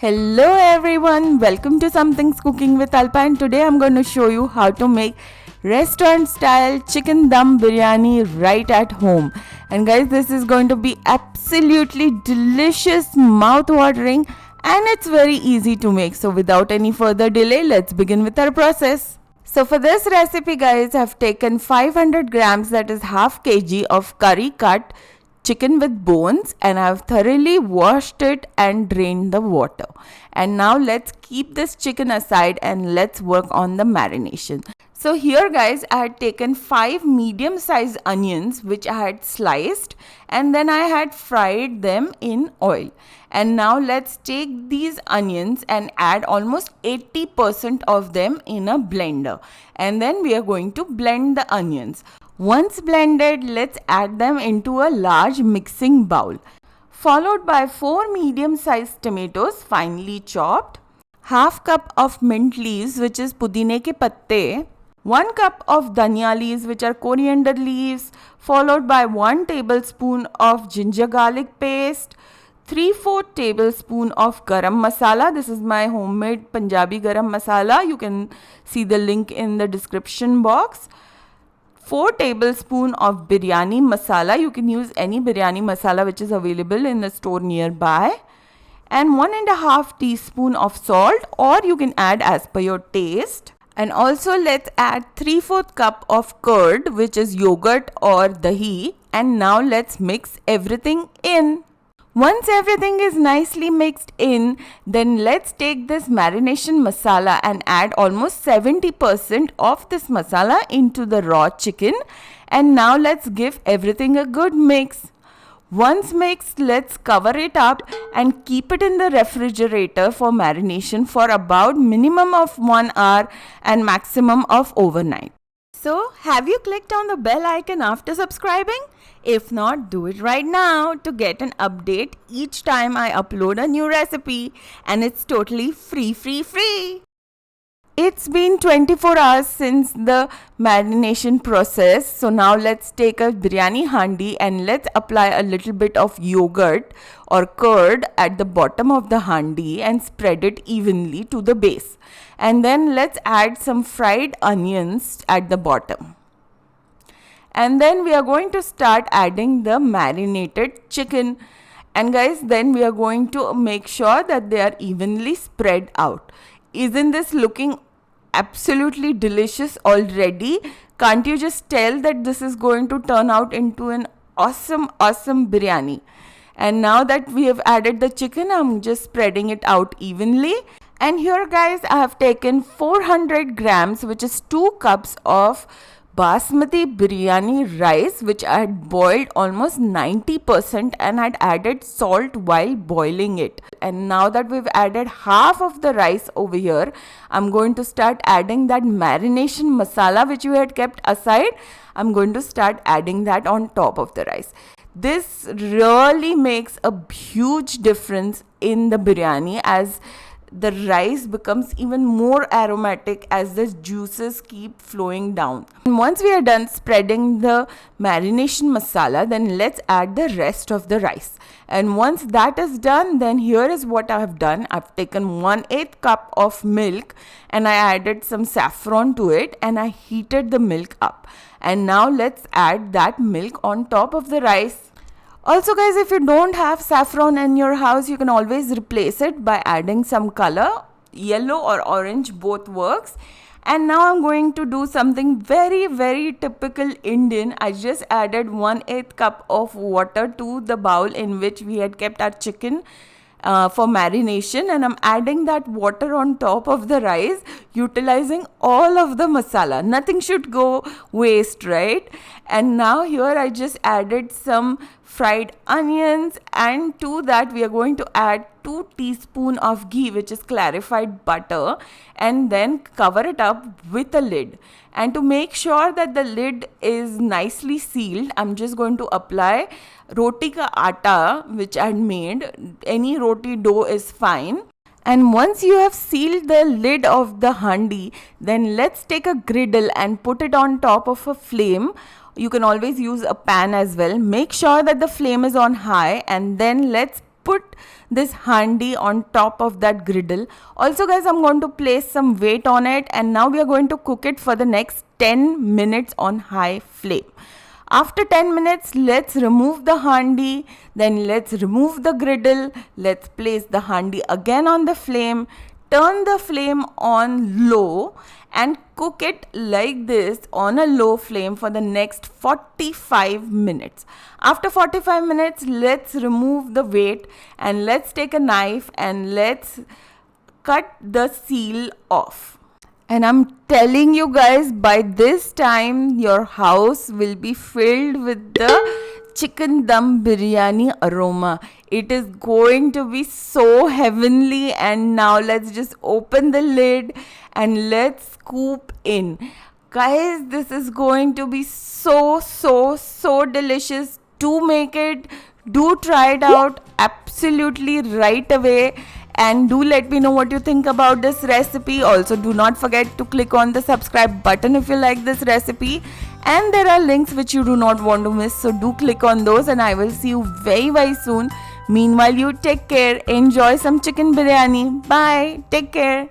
Hello everyone, welcome to Something's Cooking with Alpa, and today I'm going to show you how to make restaurant style chicken dum biryani right at home. And guys, this is going to be absolutely delicious, mouth watering, and it's very easy to make. So without any further delay, let's begin with our process. So for this recipe guys, I've taken 500 grams, that is half kg of curry cut chicken with bones, and I've thoroughly washed it and drained the water. And now let's keep this chicken aside and let's work on the marination. So here guys, I had taken 5 medium sized onions which I had sliced, and then I had fried them in oil. And now let's take these onions and add almost 80% of them in a blender, and then we are going to blend the onions. Once blended, let's add them into a large mixing bowl, followed by 4 medium-sized tomatoes finely chopped, half cup of mint leaves which is pudine ke patte, 1 cup of dhania leaves which are coriander leaves, followed by 1 tablespoon of ginger garlic paste, 3/4 tablespoon of garam masala. This is my homemade Punjabi garam masala. You can see the link in the description box. 4 tablespoon of biryani masala. You can use any biryani masala which is available in the store nearby. And 1.5 teaspoon of salt, or you can add as per your taste. And also let's add 3/4 cup of curd, which is yogurt or dahi. And now let's mix everything in. Once everything is nicely mixed in, then let's take this marination masala and add almost 70% of this masala into the raw chicken. And now let's give everything a good mix. Once mixed, let's cover it up and keep it in the refrigerator for marination for about minimum of 1 hour and maximum of overnight. So, have you clicked on the bell icon after subscribing? If not, do it right now to get an update each time I upload a new recipe, and it's totally free. It's been 24 hours since the marination process. So now let's take a biryani handi and let's apply a little bit of yogurt or curd at the bottom of the handi and spread it evenly to the base. And then let's add some fried onions at the bottom. And then we are going to start adding the marinated chicken. And guys, then we are going to make sure that they are evenly spread out. Isn't this looking absolutely delicious already? Can't you just tell that this is going to turn out into an awesome biryani? And now that we have added the chicken, I'm just spreading it out evenly. And here guys, I have taken 400 grams, which is 2 cups of basmati biryani rice, which I had boiled almost 90% and had added salt while boiling it. And now that we've added half of the rice over here, I'm going to start adding that marination masala which we had kept aside. I'm going to start adding that on top of the rice. This really makes a huge difference in the biryani, as the rice becomes even more aromatic as the juices keep flowing down. And once we are done spreading the marination masala, then let's add the rest of the rice. And once that is done, then here is what I have done. I've taken 1/8 cup of milk and I added some saffron to it and I heated the milk up. And now let's add that milk on top of the rice. Also guys, if you don't have saffron in your house, you can always replace it by adding some color. Yellow or orange, both works. And now I'm going to do something very typical Indian. I just added 1/8 cup of water to the bowl in which we had kept our chicken for marination, and I'm adding that water on top of the rice, utilizing all of the masala. Nothing should go waste, right? And now here I just added some fried onions, and to that we are going to add 2 teaspoons of ghee, which is clarified butter, and then cover it up with a lid. And to make sure that the lid is nicely sealed, I'm just going to apply roti ka atta which I had made. Any roti dough is fine. And once you have sealed the lid of the handi, then let's take a griddle and put it on top of a flame. You can always use a pan as well. Make sure that the flame is on high, and then let's put this handi on top of that griddle. Also guys, I'm going to place some weight on it, and now we are going to cook it for the next 10 minutes on high flame. After 10 minutes, let's remove the handi, then let's remove the griddle, let's place the handi again on the flame, turn the flame on low and cook it like this on a low flame for the next 45 minutes. After 45 minutes, let's remove the weight and let's take a knife and let's cut the seal off. And I'm telling you guys, by this time your house will be filled with the chicken dum biryani aroma. It is going to be so heavenly. And now let's just open the lid and let's scoop in. Guys, this is going to be so delicious. To make it, do try it out absolutely right away. And do let me know what you think about this recipe. Also, do not forget to click on the subscribe button if you like this recipe. And there are links which you do not want to miss. So do click on those, and I will see you very soon. Meanwhile, you take care. Enjoy some chicken biryani. Bye. Take care.